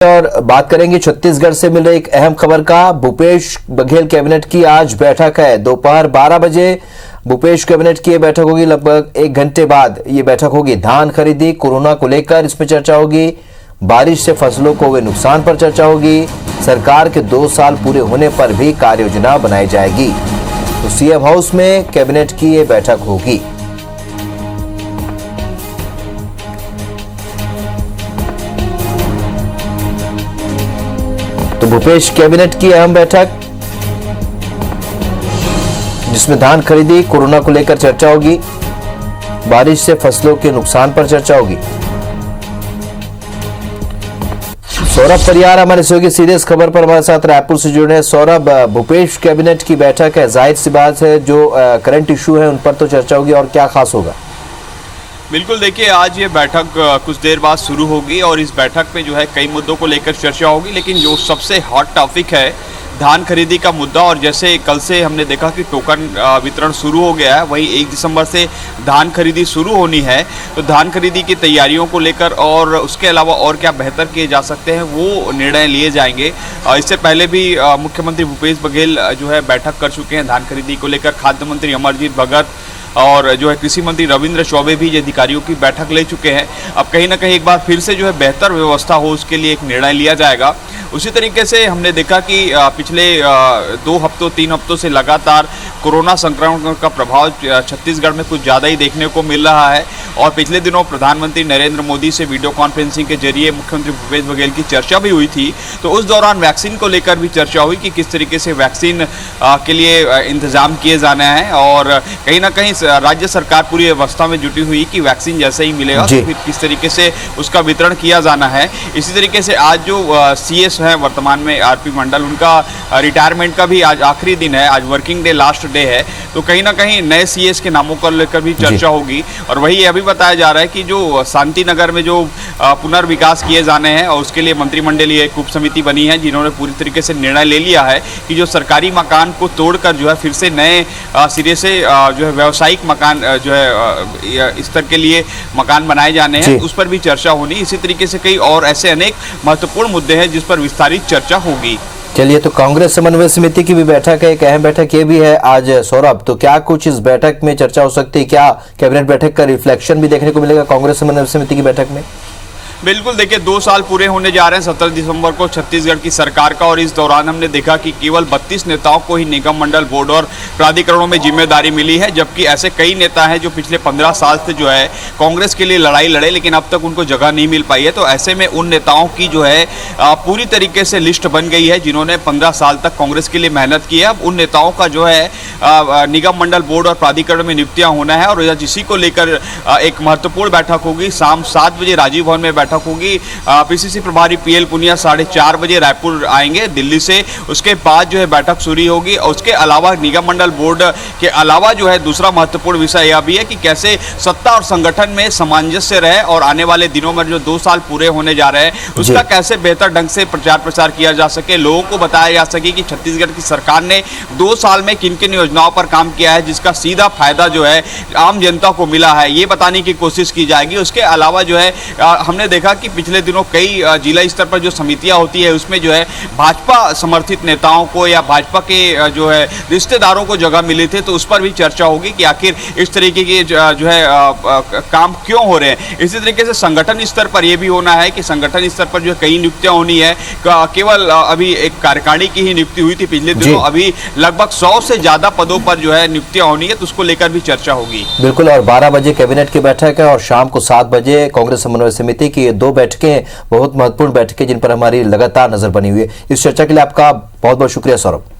और बात करेंगे छत्तीसगढ़ से मिल रही एक अहम खबर का। भूपेश बघेल कैबिनेट की आज बैठक है। दोपहर 12 बजे भूपेश कैबिनेट की बैठक होगी। लगभग 1 घंटे बाद ये बैठक होगी। धान खरीदी, कोरोना को लेकर इसमें चर्चा होगी। बारिश से फसलों को हुए नुकसान पर चर्चा होगी। सरकार के 2 साल पूरे होने पर भी कार्य योजना बनाई जाएगी। तो सीएम हाउस में कैबिनेट की ये बैठक होगी। तो भूपेश कैबिनेट की अहम बैठक जिसमें धान खरीदी, कोरोना को लेकर चर्चा होगी। बारिश से फसलों के नुकसान पर चर्चा होगी। सौरभ परियार हमारे सहयोगी सीधे इस खबर पर हमारे साथ रायपुर से जुड़े हैं। सौरभ, भूपेश कैबिनेट की बैठक है, जाहिर सी बात है जो करंट इशू है उन पर तो चर्चा होगी, और क्या खास होगा? बिल्कुल, देखिए आज ये बैठक कुछ देर बाद शुरू होगी और इस बैठक में जो है कई मुद्दों को लेकर चर्चा होगी, लेकिन जो सबसे हॉट टॉपिक है धान खरीदी का मुद्दा। और जैसे कल से हमने देखा कि टोकन वितरण शुरू हो गया है, वही 1 दिसंबर से धान खरीदी शुरू होनी है। तो धान खरीदी की तैयारियों को लेकर और उसके अलावा और क्या बेहतर किए जा सकते हैं वो निर्णय लिए जाएंगे। इससे पहले भी मुख्यमंत्री भूपेश बघेल जो है बैठक कर चुके हैं धान खरीदी को लेकर। खाद्य मंत्री अमरजीत भगत और जो है कृषि मंत्री रविंद्र चौबे भी अधिकारियों की बैठक ले चुके हैं। अब कहीं ना कहीं एक बार फिर से जो है बेहतर व्यवस्था हो उसके लिए एक निर्णय लिया जाएगा। उसी तरीके से हमने देखा कि पिछले 2 हफ्तों 3 हफ्तों से लगातार कोरोना संक्रमण का प्रभाव छत्तीसगढ़ में कुछ ज़्यादा ही देखने को मिल रहा है। और पिछले दिनों प्रधानमंत्री नरेंद्र मोदी से वीडियो कॉन्फ्रेंसिंग के जरिए मुख्यमंत्री भूपेश बघेल की चर्चा भी हुई थी। तो उस दौरान वैक्सीन को लेकर भी चर्चा हुई कि किस तरीके से वैक्सीन के लिए इंतजाम किए जाने हैं। और कहीं ना कहीं राज्य सरकार पूरी व्यवस्था में जुटी हुई कि वैक्सीन जैसे ही मिलेगा तो फिर किस तरीके से उसका वितरण किया जाना है। इसी तरीके से आज जो सीएस हैं वर्तमान में आरपी मंडल, उनका रिटायरमेंट का भी आज आखिरी दिन है। आज वर्किंग डे लास्ट डे है। तो कहीं ना कहीं नए सीएस के नामों को लेकर भी चर्चा होगी। और वही अभी बताया जा रहा है कि जो शांति नगर में जो पुनर्विकास किए जाने हैं और उसके लिए मंत्रिमंडलीय एक उप समिति बनी है जिन्होंने पूरी तरीके से निर्णय ले लिया है कि जो सरकारी मकान को तोड़कर जो है फिर से नए सिरे से जो है व्यावसायिक मकान जो है स्तर के लिए मकान बनाए जाने हैं, उस पर भी चर्चा होनी। इसी तरीके से कई और ऐसे अनेक महत्वपूर्ण मुद्दे हैं जिस पर विस्तारित चर्चा होगी। चलिए, तो कांग्रेस समन्वय समिति की भी बैठक है, एक अहम बैठक ये भी है आज। सौरभ, तो क्या कुछ इस बैठक में चर्चा हो सकती है? क्या कैबिनेट बैठक का रिफ्लेक्शन भी देखने को मिलेगा कांग्रेस समन्वय समिति की बैठक में? बिल्कुल, देखिए 2 साल पूरे होने जा रहे हैं 17 दिसंबर को छत्तीसगढ़ की सरकार का। और इस दौरान हमने देखा कि केवल 32 नेताओं को ही निगम मंडल बोर्ड और प्राधिकरणों में जिम्मेदारी मिली है, जबकि ऐसे कई नेता हैं जो पिछले 15 साल से जो है कांग्रेस के लिए लड़ाई लड़े लेकिन अब तक उनको जगह नहीं मिल पाई है। तो ऐसे में उन नेताओं की जो है पूरी तरीके से लिस्ट बन गई है जिन्होंने 15 साल तक कांग्रेस के लिए मेहनत की है। अब उन नेताओं का जो है निगम मंडल बोर्ड और प्राधिकरण में नियुक्तियां होना है। और इसी को लेकर एक महत्वपूर्ण बैठक होगी। शाम 7 बजे राजीव भवन में होगी। पीसीसी प्रभारी पीएल पुनिया 4:30 बजे रायपुर आएंगे दिल्ली से। उसके बाद जो है बैठक शुरू होगी। और उसके अलावा निगम मंडल बोर्ड के अलावा जो है दूसरा महत्वपूर्ण विषय यह भी है कि कैसे सत्ता और संगठन में सामंजस्य रहे और आने वाले दिनों में जो 2 साल पूरे होने जा रहे हैं उसका कैसे बेहतर ढंग से प्रचार प्रसार किया जा सके, लोगों को बताया जा सके कि छत्तीसगढ़ की सरकार ने 2 साल में किन किन योजनाओं पर काम किया है जिसका सीधा फायदा जो है आम जनता को मिला है, ये बताने की कोशिश की जाएगी। उसके अलावा जो है हमने देखा कि पिछले दिनों कई जिला स्तर पर जो समितियां होती है उसमें जो है भाजपा समर्थित नेताओं को या भाजपा के जो है रिश्तेदारों को जगह मिली थी। तो उस पर भी चर्चा होगी कि आखिर इस तरीके के जो है काम क्यों हो रहे हैं। इसी तरीके से संगठन स्तर पर यह भी होना है कि संगठन स्तर पर जो कई नियुक्तियां होनी है। केवल अभी एक कार्यकारिणी की ही नियुक्ति हुई थी पिछले दिनों, अभी लगभग 100 से ज्यादा पदों पर जो है नियुक्तियां होनी है, तो उसको लेकर भी चर्चा होगी। बिल्कुल, और 12 बजे कैबिनेट की बैठक है और शाम को 7 बजे कांग्रेस समन्वय समिति की 2 बैठकें, बहुत महत्वपूर्ण बैठकें जिन पर हमारी लगातार नजर बनी हुई है। इस चर्चा के लिए आपका बहुत बहुत शुक्रिया सौरभ।